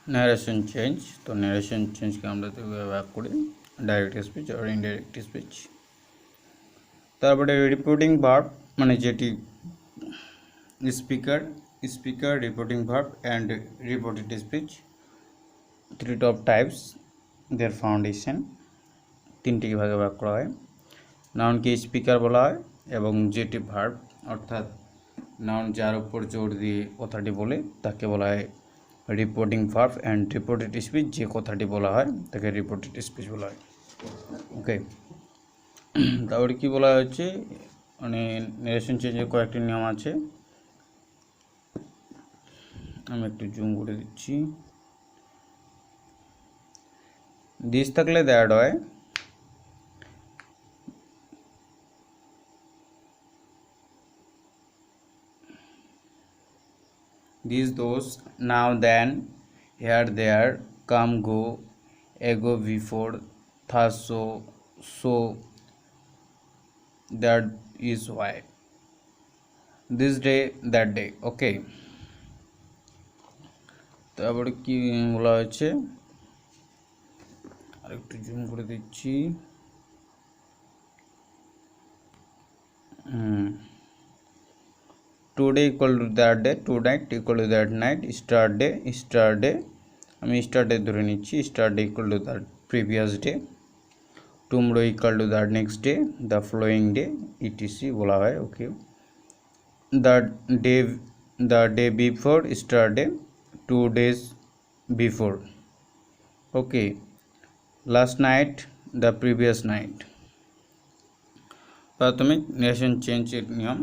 Narration change. তো narration চেঞ্জকে আমরা ভাগ করি ডাইরেক্ট স্পিচ আর ইনডাইরেক্ট স্পিচ। তারপরে রিপোর্টিং ভার্ব মানে যেটি speaker reporting verb and reported speech, three top types their foundation, তিনটি ভাগে ভাগ করা হয়। নাউনকে স্পিকার বলা হয় এবং যেটি ভার্ব অর্থাৎ নাউন যার উপর জোর দিয়ে কথাটি বলে তাকে বলা হয় reporting verb and reported speech, যে কথাটি বলা হয় তাকে রিপোর্টেড স্পিচ বলা হয়। ওকে, তারপরে কী বলা হয়েছে, মানে ন্যারেশন চেঞ্জের কয়েকটি নিয়ম আছে, আমি একটু জুম করে দিচ্ছি। দিস থাকলে দ্যাট হয়, these those, now then, here there, come go, ago before, thus so that is why, this day that day। ওকে, তারপরে কি বলা হয়েছে, আরেকটু জুম করে দিচ্ছি। Today equal to that day, tonight equal to that night, yesterday আমি yesterday ধরে নিচ্ছি, yesterday equal to that previous day, tomorrow equal to that next day, the following day, ETC বলা হয়। Okay, the day before yesterday, 2 days before। Okay, last night, the previous night. প্রাথমিক narration চেঞ্জের নিয়ম।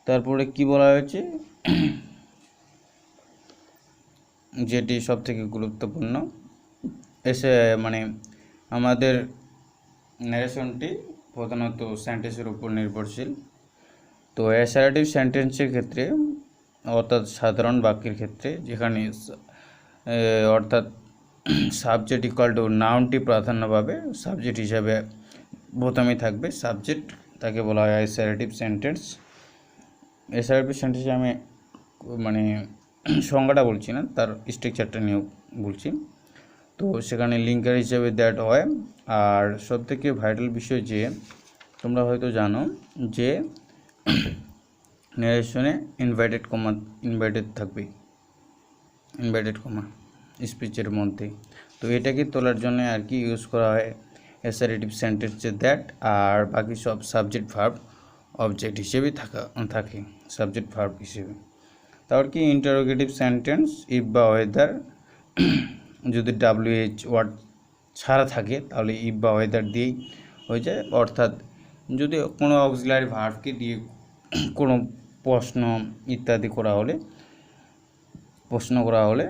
তারপরে কি বলা হয়েছে, যেটি সবথেকে গুরুত্বপূর্ণ, মানে আমাদের ন্যারেশনটি প্রধানত সেন্টেন্সের উপর নির্ভরশীল। তো অ্যাসার্টিভ সেন্টেন্সের ক্ষেত্রে অর্থাৎ সাধারণ বাক্যের ক্ষেত্রে যেখানে অর্থাৎ সাবজেক্ট ইকুয়াল টু নাউনটি প্রাধান্য পাবে, সাবজেক্ট হিসাবে প্রথমেই থাকবে সাবজেক্ট, তাকে বলা হয় অ্যাসার্টিভ সেন্টেন্স। অ্যাসার্টিভ সেন্টেন্সে আমি মানে সংজ্ঞাটা বলছি না, তার স্ট্রাকচারটা নিয়েও বলছি। তো সেখানে লিঙ্কার হিসেবে দ্যাট হয়। আর সবথেকে ভাইটাল বিষয় যে তোমরা হয়তো জানো যে ন্যারেশনে ইনভার্টেড থাকবে, ইনভার্টেড কমা স্পিচের মধ্যে। তো এটাকে তোলার জন্য আর কি ইউজ করা হয় অ্যাসার্টিভ সেন্টেন্সে দ্যাট, আর বাকি সব সাবজেক্ট ভার্ব অবজেক্ট হিসেবে থাকে সাবজেক্ট ভার্ব হিসেবে। তারপর কি ইন্টারোগেটিভ সেন্টেন্স, ইফ বা ওয়েদার, যদি WH ওয়ার্ড ছাড়া থাকে তাহলে ইফ বা ওয়েদার দিয়েই হয়ে যায়। অর্থাৎ যদি কোনো অক্সিলারি ভার্বকে দিয়ে কোনো প্রশ্ন ইত্যাদি প্রশ্ন করা হলে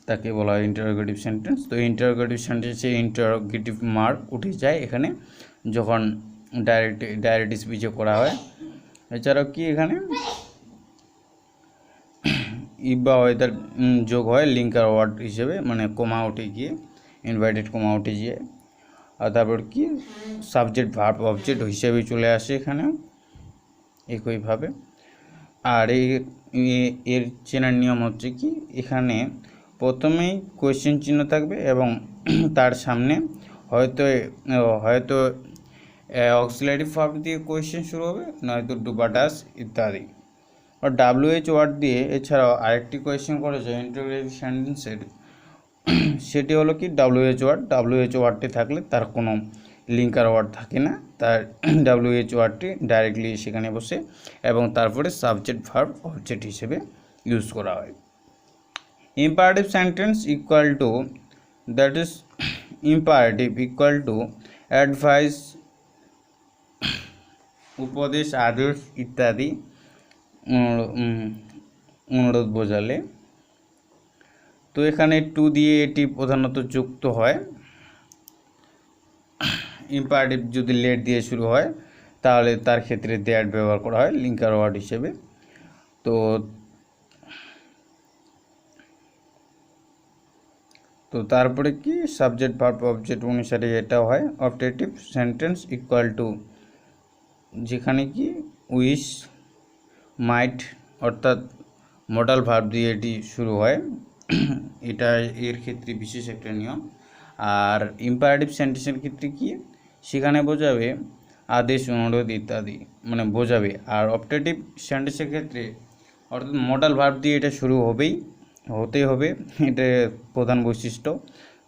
তাকে বলা হয় ইন্টারোগেটিভ সেন্টেন্স। তো ইন্টারোগেটিভ সেন্টেন্সে ইন্টারোগেটিভ মার্ক উঠে যায় এখানে যখন ডাইরেক্ট স্পিচে করা হয়। এছাড়াও কি এখানে ইফ বা ওয়েদার যোগ হয় লিঙ্কার ওয়ার্ড হিসেবে, মানে কোমা উঠে গিয়ে, ইনভার্টেড কোমা উঠে গিয়ে, আর তারপর কি সাবজেক্ট ভার্ব অবজেক্ট হিসেবে চলে আসে এখানে একইভাবে। আর এর চেনার নিয়ম হচ্ছে কি, এখানে প্রথমেই কোয়েশ্চেন চিহ্ন থাকবে এবং তার সামনে হয়তো অক্সিলারি ভার্ব দিয়ে কোয়েশ্চেন শুরু হবে, নয়তো ডু বা ডাজ ইত্যাদি। আর WH ওয়ার্ড দিয়ে এছাড়াও আরেকটি কোয়েশ্চেন করেছে ইন্টারোগেটিভ সেন্টেন্সের, সেটি হলো কি WH ওয়ার্ডটি থাকলে তার কোনো লিঙ্কার ওয়ার্ড থাকে না, তার WH ওয়ার্ডটি ডাইরেক্টলি সেখানে বসে এবং তারপরে সাবজেক্ট ভার্ব অবজেক্ট হিসেবে ইউজ করা হয়। Imperative sentence equal to, that is imperative equal to advice, উপদেশ, আদেশ ইত্যাদি অনুরোধ বোঝালে। তো এখানে টু দিয়ে এটি প্রধানত যুক্ত হয়। ইম্পারেটিভ যদি লেট দিয়ে শুরু হয় তাহলে তার ক্ষেত্রে দ্যাট ব্যবহার করা হয় লিঙ্কার ওয়ার্ড হিসেবে। তো তারপরে কি সাবজেক্ট ভার্ব অবজেক্ট অনুসারে এটা হয়। অবজেক্টিভ সেন্টেন্স ইকুয়াল টু, যেখানে কি উইশ, মাইট অর্থাৎ মডাল ভার্ব দিয়ে এটি শুরু হয় এটা এর ক্ষেত্রে বিশেষ একটা নিয়ম। আর ইম্পারেটিভ সেন্টেন্সের ক্ষেত্রে কি, সেখানে বোঝাবে আদেশ, অনুরোধ ইত্যাদি মানে বোঝাবে। আর অপটেটিভ সেন্টেন্সের ক্ষেত্রে অর্থাৎ মডাল ভার্ব দিয়ে এটা শুরু হতেই হবে, এটা প্রধান বৈশিষ্ট্য।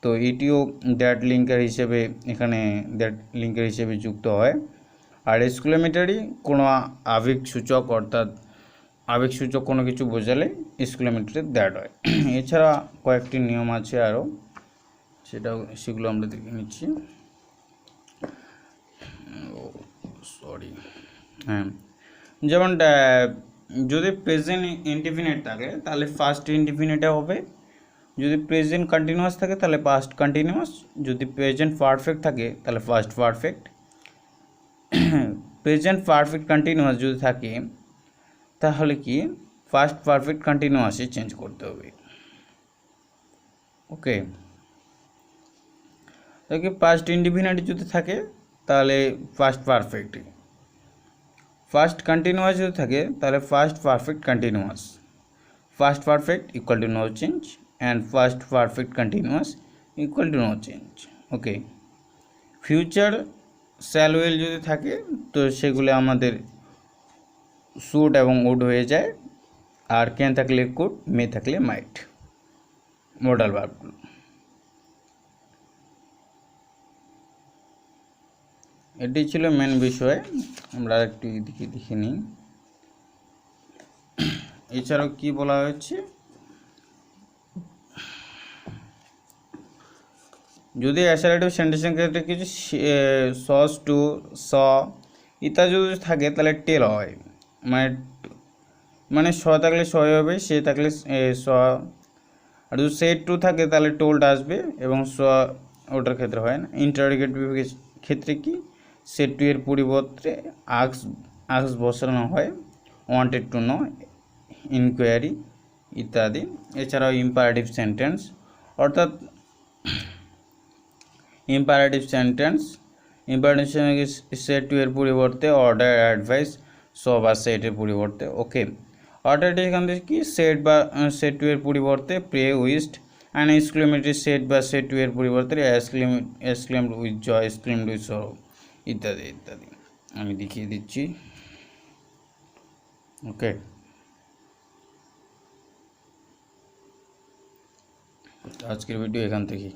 তো এটিও দ্যাট লিঙ্কার হিসেবে এখানে দ্যাট লিঙ্কার হিসেবে যুক্ত হয়। আর এক্সক্লেমেটরি কোনো আবেগসূচক, অর্থাৎ আবেগসূচক কোনো কিছু বোঝালে এক্সক্লেমেটরি দ্যাট হয়। এছাড়া কয়েকটি নিয়ম আছে আরও, সেগুলো আমরা দেখে নিচ্ছি। সরি, হ্যাঁ, যেমন যদি প্রেজেন্ট ইনডিফিনিট থাকে তাহলে ফার্স্ট ইনডিফিনিটে হবে, যদি প্রেজেন্ট কন্টিনিউয়াস থাকে তাহলে পাস্ট কন্টিনিউয়াস, যদি প্রেজেন্ট পারফেক্ট থাকে তাহলে first perfect. Present perfect continuous যদি থাকে তাহলে কি ফার্স্ট পারফেক্ট কন্টিনিউয়াসে চেঞ্জ করতে হবে। ওকে, তাকে পাস্ট ইনডিফিনিট যদি থাকে তাহলে ফার্স্ট পারফেক্ট, ফার্স্ট কন্টিনিউয়াস যদি থাকে তাহলে first perfect continuous, first perfect equal to know change and first perfect continuous equal to know change. Okay, future shall will যদি থাকে তো সেগুলো আমাদের শুড এবং উড হয়ে যায়, আর ক্যান থাকলে কুড, মে থাকলে মাইট, মডাল ভার্বগুলো। এটি ছিল মেন বিষয়, আমরা একটু এদিকে দেখে নিই। এছাড়াও কি বলা হয়েছে, যদি অ্যাসারেটিভ সেন্টেন্সের ক্ষেত্রে কিছু সস টু স ইত্যাদি যদি থাকে তাহলে টেল হয়, মানে স থাকলে সয় হবে, সে থাকলে স। আর যদি সেট টু থাকে তাহলে টোল্ড আসবে এবং স ওটার ক্ষেত্রে হয় না। ইন্টারোগেটিভের ক্ষেত্রে কি সেট টু এর পরিবর্তে আক্স বসানো হয়, ওয়ান্টেড টু নো, ইনকোয়ারি ইত্যাদি। এছাড়াও ইম্পারেটিভ সেন্টেন্স, অর্থাৎ ইম্পারেটিভ সেন্টেন্স সেট টু এর পরিবর্তে অর্ডার, অ্যাডভাইস, স বা সেটের পরিবর্তে। ওকে, অর্ডারটি এখান থেকে কি সেট বা সেট টু এর পরিবর্তে prayed wished, and exclamatory said বা সেট টু এর পরিবর্তে exclaimed with joy, exclaimed with sorrow ইত্যাদি ইত্যাদি। আমি দেখিয়ে দিচ্ছি। ওকে, আজকের ভিডিও এখান থেকেই।